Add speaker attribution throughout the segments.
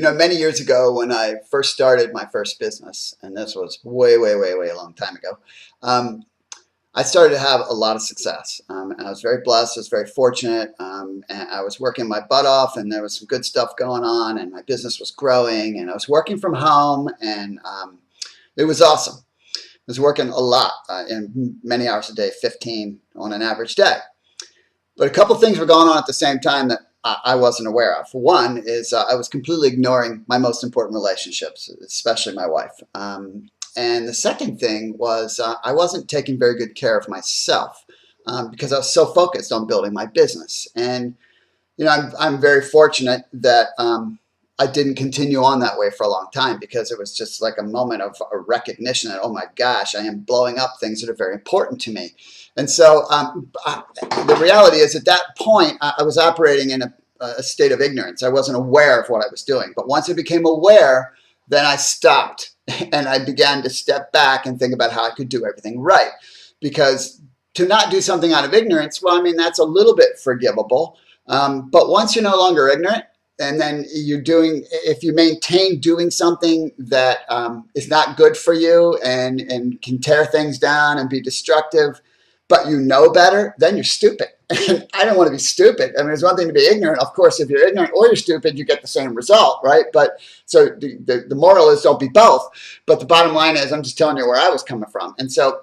Speaker 1: Many years ago when I first started my first business, and this was way a long time ago, um, I started to have a lot of success. And I was very blessed, I was very fortunate, and I was working my butt off, and there was some good stuff going on, and my business was growing, and I was working from home, and it was awesome. I was working a lot, in many hours a day, 15 on an average day. But a couple things were going on at the same time that I wasn't aware of. One is I was completely ignoring my most important relationships, especially my wife. And the second thing was I wasn't taking very good care of myself because I was so focused on building my business. And I'm very fortunate that I didn't continue on that way for a long time, because it was just like a moment of a recognition that, oh my gosh, I am blowing up things that are very important to me. And so the reality is, at that point, I was operating in a state of ignorance. I wasn't aware of what I was doing. But once I became aware, then I stopped and I began to step back and think about how I could do everything right. Because to not do something out of ignorance, well, I mean, that's a little bit forgivable. But once you're no longer ignorant, and then if you maintain doing something that is not good for you and can tear things down and be destructive, but you know better, then you're stupid. And I don't want to be stupid. I mean, there's one thing to be ignorant. Of course, if you're ignorant or you're stupid, you get the same result, right? But so the moral is, don't be both. But the bottom line is, I'm just telling you where I was coming from. And so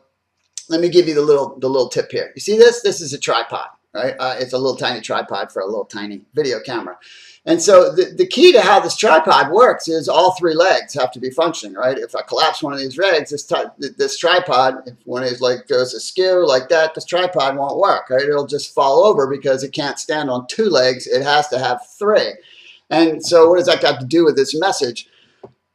Speaker 1: let me give you the little tip here. You see this? This is a tripod, right? It's a little tiny tripod for a little tiny video camera. And so the key to how this tripod works is all three legs have to be functioning, right? If I collapse one of these legs, this tripod, if one of these legs goes askew like that, this tripod won't work, right? It'll just fall over because it can't stand on two legs. It has to have three. And so what does that got to do with this message?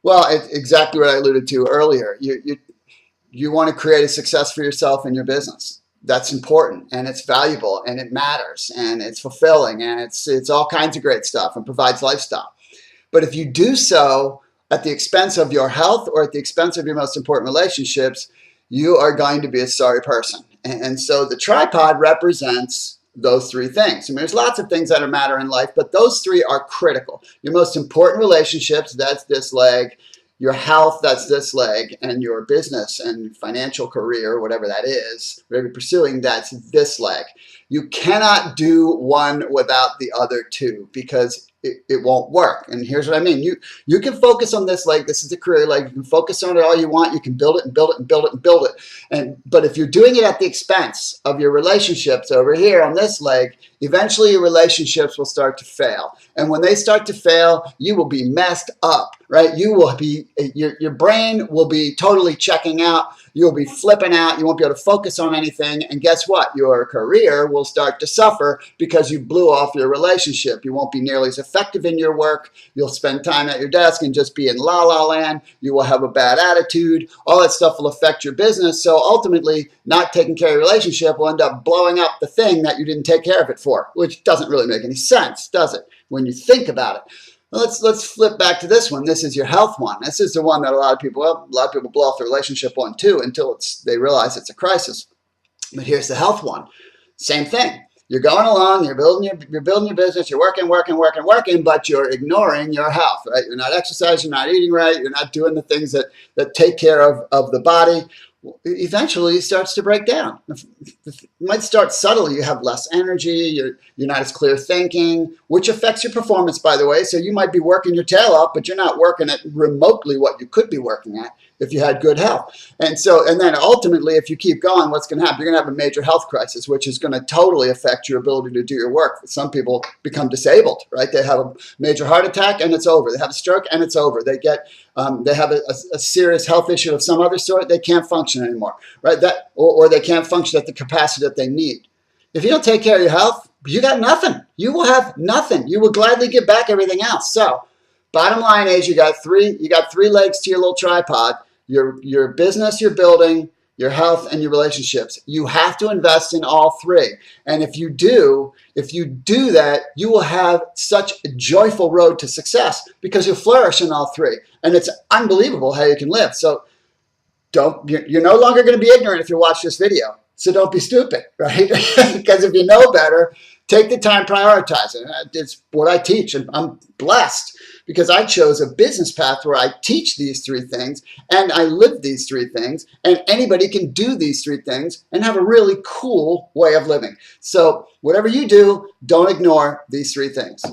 Speaker 1: Well, it's exactly what I alluded to earlier. You want to create a success for yourself in your business. That's important, and it's valuable, and it matters, and it's fulfilling, and it's all kinds of great stuff, and provides lifestyle. But if you do so at the expense of your health or at the expense of your most important relationships, you are going to be a sorry person. And so the tripod represents those three things. I mean, there's lots of things that matter in life, but those three are critical. Your most important relationships, that's this leg. Your health, that's this leg, and your business and financial career, whatever that is, whatever you're pursuing, that's this leg. You cannot do one without the other two, because it won't work. And here's what I mean. You can focus on this leg. This is the career leg. You can focus on it all you want. You can build it and build it and build it and build it. But if you're doing it at the expense of your relationships over here on this leg, eventually your relationships will start to fail. And when they start to fail, you will be messed up, right? You will be, your brain will be totally checking out. You'll be flipping out. You won't be able to focus on anything. And guess what? Your career will start to suffer because you blew off your relationship. You won't be nearly as effective in your work. You'll spend time at your desk and just be in la land. You will have a bad attitude. All that stuff will affect your business. So ultimately, not taking care of your relationship will end up blowing up the thing that you didn't take care of it for, which doesn't really make any sense, does it, when you think about it? Let's flip back to this one. This is your health one. This is the one that a lot of people blow off the relationship on too, until they realize it's a crisis. But here's the health one. Same thing. You're going along, you're building your business, you're working, but you're ignoring your health, right? You're not exercising, you're not eating right, you're not doing the things that take care of the body. Eventually it starts to break down. It might start subtly. You have less energy, you're not as clear thinking, which affects your performance, by the way. So you might be working your tail off, but you're not working at remotely what you could be working at if you had good health. And then ultimately, if you keep going, what's going to happen? You're going to have a major health crisis, which is going to totally affect your ability to do your work. Some people become disabled, right? They have a major heart attack and it's over. They have a stroke and it's over. They have a serious health issue of some other sort. They can't function anymore, right? Or they can't function at the capacity that they need. If you don't take care of your health, you got nothing. You will have nothing. You will gladly give back everything else. So bottom line is, you got three legs to your little tripod. Your business, your building, your health, and your relationships. You have to invest in all three. And if you do that, you will have such a joyful road to success, because you'll flourish in all three. And it's unbelievable how you can live. So you're no longer going to be ignorant if you watch this video. So don't be stupid, right? Because if you know better, take the time, prioritize it. It's what I teach, and I'm blessed because I chose a business path where I teach these three things and I live these three things, and anybody can do these three things and have a really cool way of living. So whatever you do, don't ignore these three things.